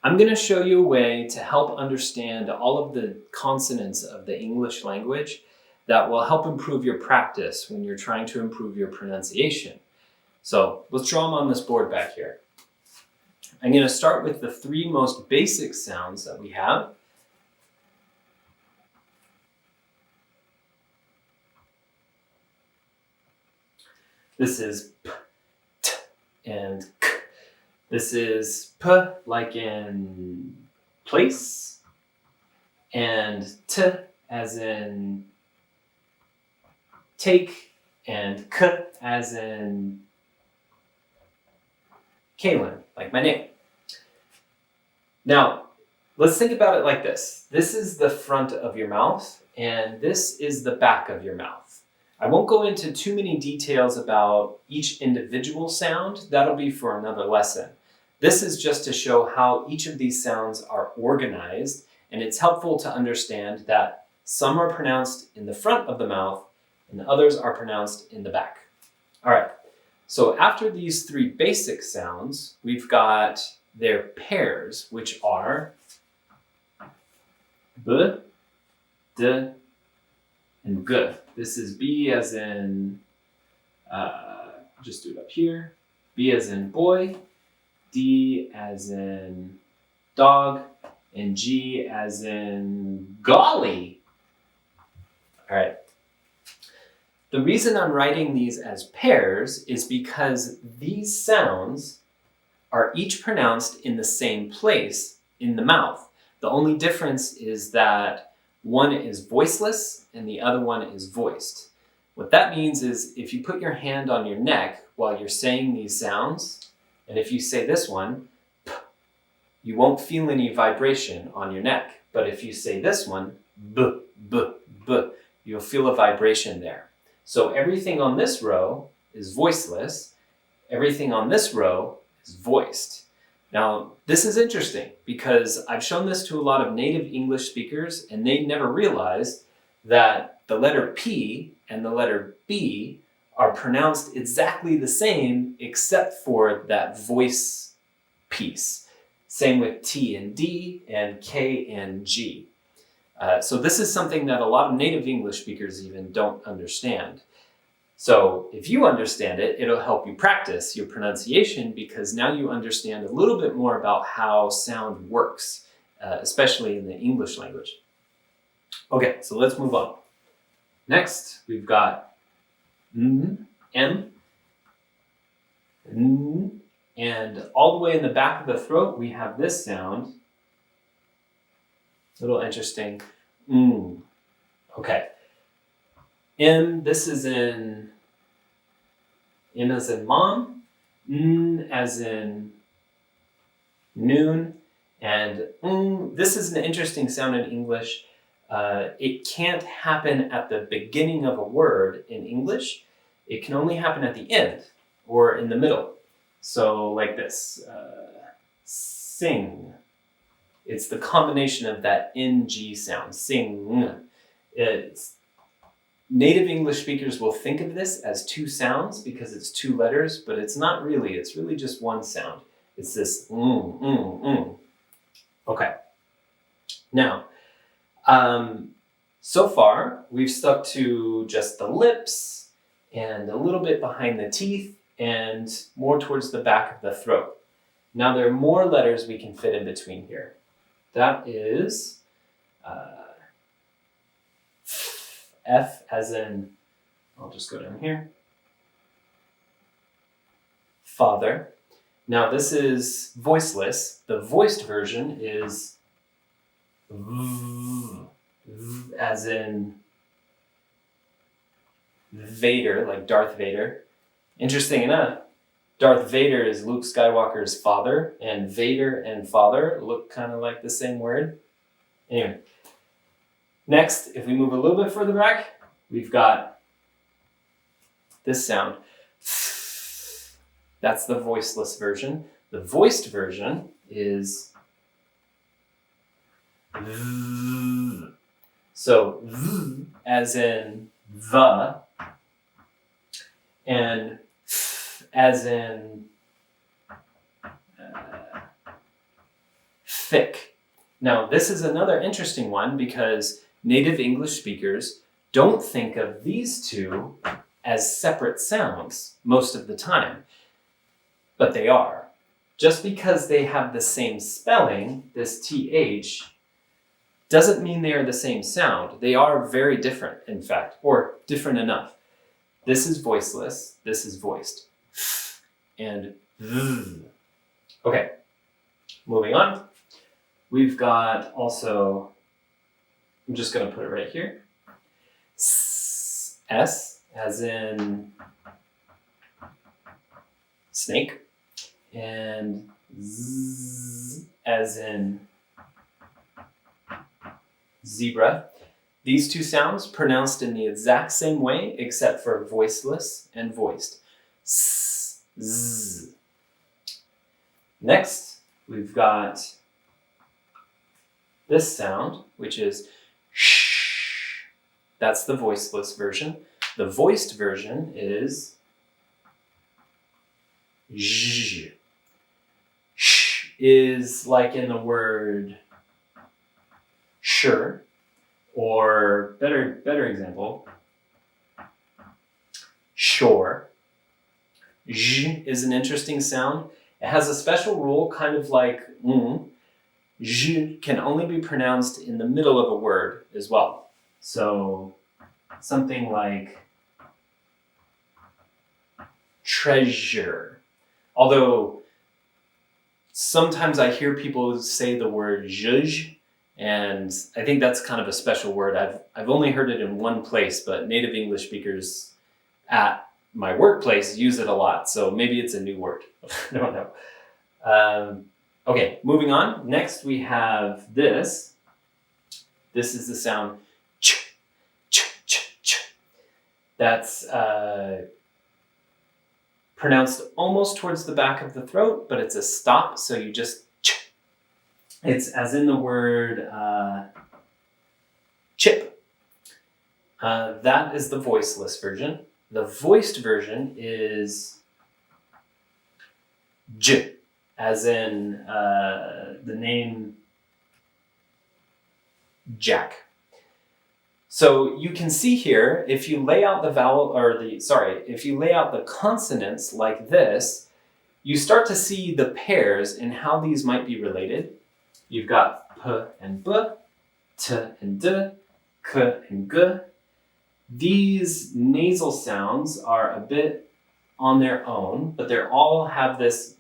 I'm going to show you a way to help understand all of the consonants of the English language that will help improve your practice when you're trying to improve your pronunciation. So let's draw them on this board back here. I'm going to start with the three most basic sounds that we have. This is p, t, and k. This is p like in place, and t as in take, and k as in Kalan, like my name. Now, let's think about it like this. This is the front of your mouth, and this is the back of your mouth. I won't go into too many details about each individual sound. That'll be for another lesson. This is just to show how each of these sounds are organized, and it's helpful to understand that some are pronounced in the front of the mouth and others are pronounced in the back. All right, so after these three basic sounds, we've got their pairs, which are b, d, and g. This is B as in, just do it up here, B as in boy, D as in dog, and G as in golly. All right. The reason I'm writing these as pairs is because these sounds are each pronounced in the same place in the mouth. The only difference is that one is voiceless and the other one is voiced. What that means is if you put your hand on your neck while you're saying these sounds, and if you say this one, p, you won't feel any vibration on your neck. But if you say this one, b, b, b, you'll feel a vibration there. So everything on this row is voiceless. Everything on this row is voiced. Now, this is interesting because I've shown this to a lot of native English speakers and they never realized that the letter P and the letter B are pronounced exactly the same except for that voice piece. Same with T and D and K and G. So this is something that a lot of native English speakers even don't understand. So if you understand it, it'll help you practice your pronunciation because now you understand a little bit more about how sound works, especially in the English language. Okay, so let's move on. Next, we've got M, and all the way in the back of the throat, we have this sound. A little interesting. Okay. M, this is in M as in mom, N as in noon, and this is an interesting sound in English. It can't happen at the beginning of a word in English. It can only happen at the end or in the middle. So like this, sing. It's the combination of that NG sound, sing. Native English speakers will think of this as two sounds because it's two letters, but it's not really. It's really just one sound. It's this Okay. Now, so far, we've stuck to just the lips and a little bit behind the teeth and more towards the back of the throat. Now, there are more letters we can fit in between here. That is F as in, I'll just go down here, father. Now this is voiceless. The voiced version is V, as in Vader, like Darth Vader. Interesting enough, Darth Vader is Luke Skywalker's father, and Vader and father look kind of like the same word. Anyway. Next, if we move a little bit further back, we've got this sound. That's the voiceless version. The voiced version is V. So V as in the, and as in thick. Now, this is another interesting one because native English speakers don't think of these two as separate sounds most of the time, but they are. Just because they have the same spelling, this TH, doesn't mean they are the same sound. They are very different, in fact, or different enough. This is voiceless, this is voiced. And th. Okay, moving on. We've got also, I'm just going to put it right here. S as in snake, and Z as in zebra. These two sounds pronounced in the exact same way except for voiceless and voiced. S, Z. Next, we've got this sound, which is sh. That's the voiceless version. The voiced version is zh. Sh is like in the word sure, or better example, shore. Zh is an interesting sound. It has a special rule, kind of like zh can only be pronounced in the middle of a word as well. So something like treasure. Although sometimes I hear people say the word zhuzh, and I think that's kind of a special word. I've only heard it in one place, but native English speakers at my workplace use it a lot. So maybe it's a new word. I don't know. Okay, moving on. Next we have this. This is the sound ch, ch, ch, ch. That's pronounced almost towards the back of the throat, but it's a stop, so you just ch. It's as in the word chip. That is the voiceless version. The voiced version is j, as in the name Jack. So you can see here, if you lay out the if you lay out the consonants like this, you start to see the pairs and how these might be related. You've got p and b, t and d, k and g. These nasal sounds are a bit on their own, but they all have this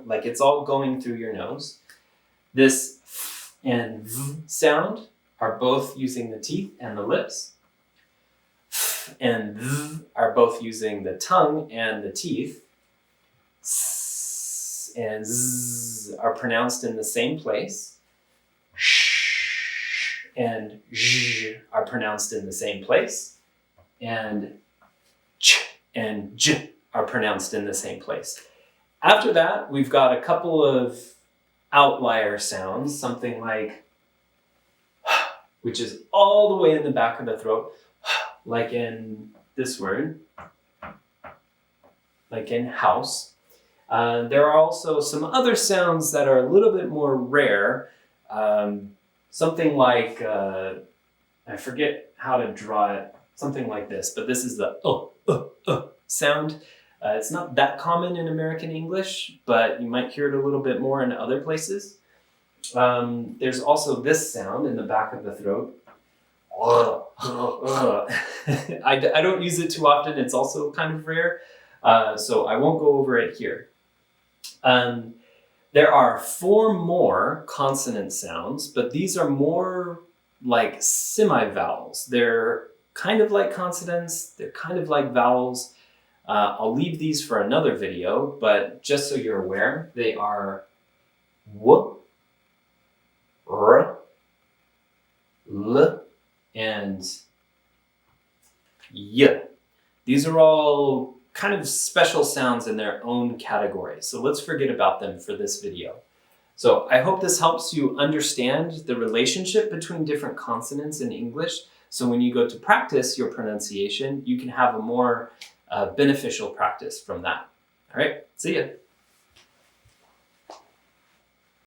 like it's all going through your nose. This f and v sound are both using the teeth and the lips. F and v are both using the tongue and the teeth. S and z are pronounced in the same place. Sh and zh are pronounced in the same place. And ch and j are pronounced in the same place. After that, we've got a couple of outlier sounds, something like which is all the way in the back of the throat, like in this word, like in house. There are also some other sounds that are a little bit more rare, something like, I forget how to draw it, something like this, but this is the sound. It's not that common in American English, but you might hear it a little bit more in other places. There's also this sound in the back of the throat. I don't use it too often. It's also kind of rare, so I won't go over it here. There are 4 more consonant sounds, but these are more like semi-vowels. They're kind of like consonants. They're kind of like vowels. I'll leave these for another video, but just so you're aware, they are w, r, l, and y. These are all kind of special sounds in their own category, so let's forget about them for this video. So I hope this helps you understand the relationship between different consonants in English, so when you go to practice your pronunciation, you can have a more beneficial practice from that. All right, see ya.